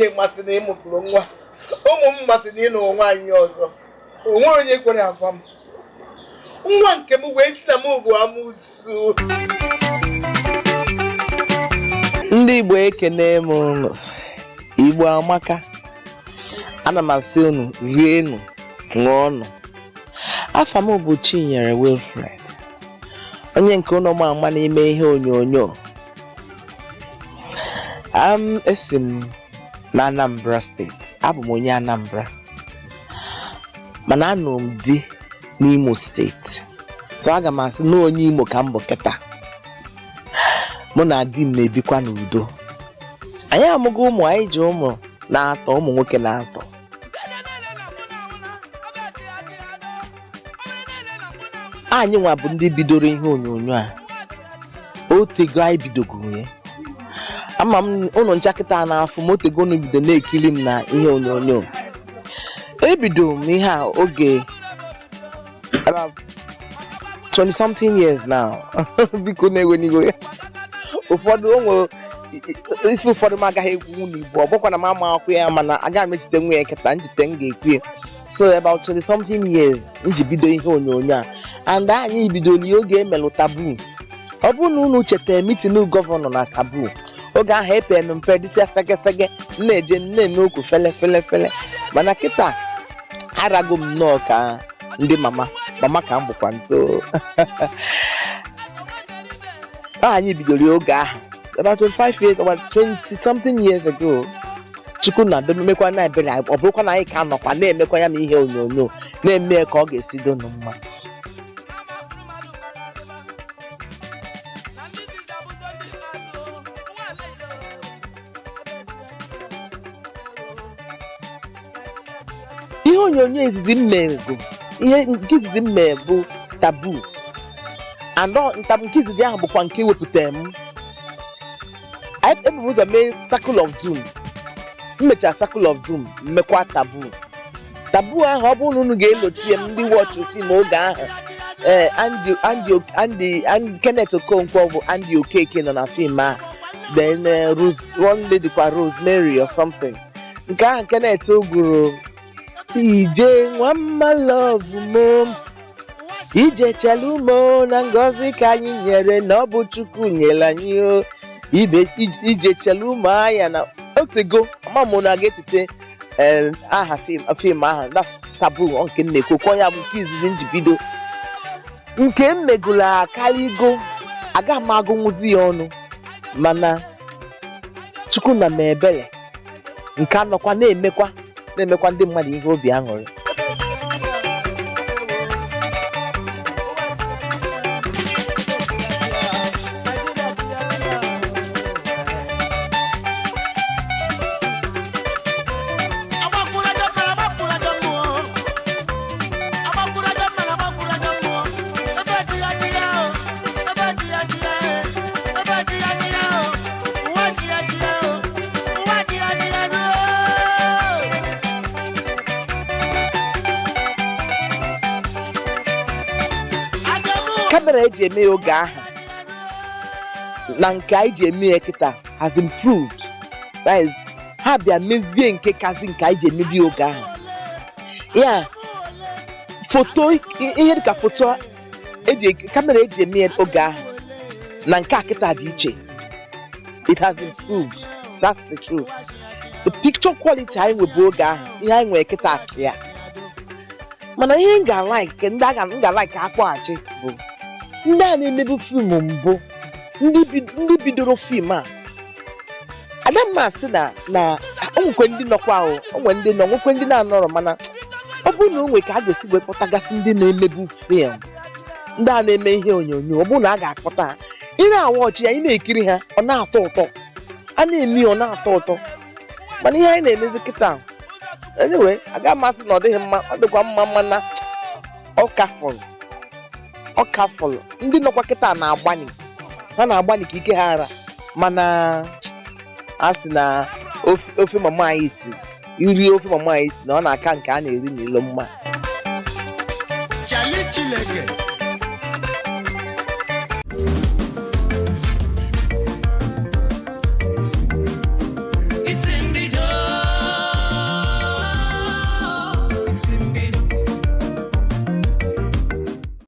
niile masị na ịmụpụrụ nwa ụmụ m masị na ịnụ nwaanyị ọzọ onwe onye kwere agwa m nwa nke m wee si na m bụ amụsụ. Ndị Igbo ekene m unu. Igbo amaka. Ana m asị unu rienu ṅụọnụ. Afa m bụ Chinyere Wilfred, onye nke unu ma ama n'ime ihe onyonyo. Esi m na Anambra State. Abụ m onye Anambra, mana anọ m di n'Imo State. So aga m asị na onye Imo ka m bụ kịta. Mụ na di m na-ebikwa n'udo. Anyị amụgo ụmụ, anyị ji ụmụ na-atọ, ụmụ nwoke na-atọ. Anyị nwa bụ ndị bidoro ihe onyonyo a. Otego anyị bidogoro ya. Ama m ụnụ nchakịta n'afọ m, otego unu bido na-ekiri m na ihe onyonyo. Ebido m ihe a oge about 20 something years now. Biko na-ewe n'igo ya. Ụfọdụ onwe ife ụfọdụ m agaghị ekwu n'Igbo, ọ bụkwa na m ama akwụ ya, mana agaghị m echite nwe ya nkịta, njite m ga-ekwu ya. So about 20 something years nji bido ihe onyonyo a. And anyị bidoro ya oge emelụ Taboo. Ọ bụrụ na unu cheta meeting gọvanọ na Taboo, oge ahụ epe mpe dịsịa segesege, na-eje nne okwu fele. Mana kịta arago m nnọọ ka ndị mama ka m bụkwa nso. Anyị bidoro ya oge ahụ about 25 years, about 20 something years ago. Chukwu na-emekwa na ebere, ọ bụrụkwa na anyị ka nọkwa na-emekwa ya ma ihe onyonyo, na-eme ka ọ ga-esi donu mma. Ihe onyonyo izizi mmere bụ ihe nke izizi mmere bụ Taboo. Anọ ntabụ nke izizi ahụ bụkwa nke wepụtara m. Ebu ụzọ mee Circle of Doom. Mmecha Circle of Doom mmekwa Taboo. Taboo ahụ ọ bụrụ na unu ga-elotie m ndị watch film oge ahụ. Andy Kenneth Okonkwo bụ Andy Okeke nọ na film ahụ. Then one lady kwa Rosemary or something. Nke ahụ Kenneth oguru ije nwamma love mo, ije chelumo na ngozi ka anyị nyere na ọ bụ Chukwu nyere anyị o. Ije chelumo anya na otego amamụ na ga-etete aha film ahụ. That's Taboo nke nnekwu ya bụ nke izizi njibido. Nke mmegula akaligo, aga m agụnwụzi ya ọnụ, mana Chukwu na m ebere nke anọkwa na-emekwa ndị mmadụ ihe obi aṅụrị. Kamera eji eme oge ahụ na nke anyị ji eme kịta has improved. That is, ha bịa mezie nke kazi nke anyị ji emebi oge ahụ. Ya foto, ihe dịka foto kamera eji eme oge ahụ na nke a kịta dị iche. It has improved. That's the truth. The picture quality anyị nwebe oge ahụ, ihe anyị nwere kịta ya. Mana ihe m ga-like, ndị m ga-like akpọghachi bụ ndị a na-emebu fim mbụ, ndị bidoro fim a. Adamma sị na onwekwe ndị nọkwa ahụ, onwe ndị nọ, nwekwe ndị na-anọrọ, mana ọ bụrụ na onwe ka a ga-esi wepụtagasị ndị na-emebu fim, ndị a na-eme ihe onyonyo, ọ bụrụ na a ga-akpọta ha, ị na-awa ọchị ya, ị na-ekiri ha, ọ na-atọ ụtọ, a na-eme ọ na-atọ ụtọ. Mana ihe anyị na-emezi kịta, anyway, aga masị na ọ dịghị mma, ọ dịkwa mma mana ọ kafọlụ. Ndị nọkwa kịta na-agbani, ha na-agbani ka ike ha ara, mana a sị na ofe mama anyị si, iri ofe mama anyị si na ọ na-aka nke a na-eri n'ilo mma. Chali Chileke.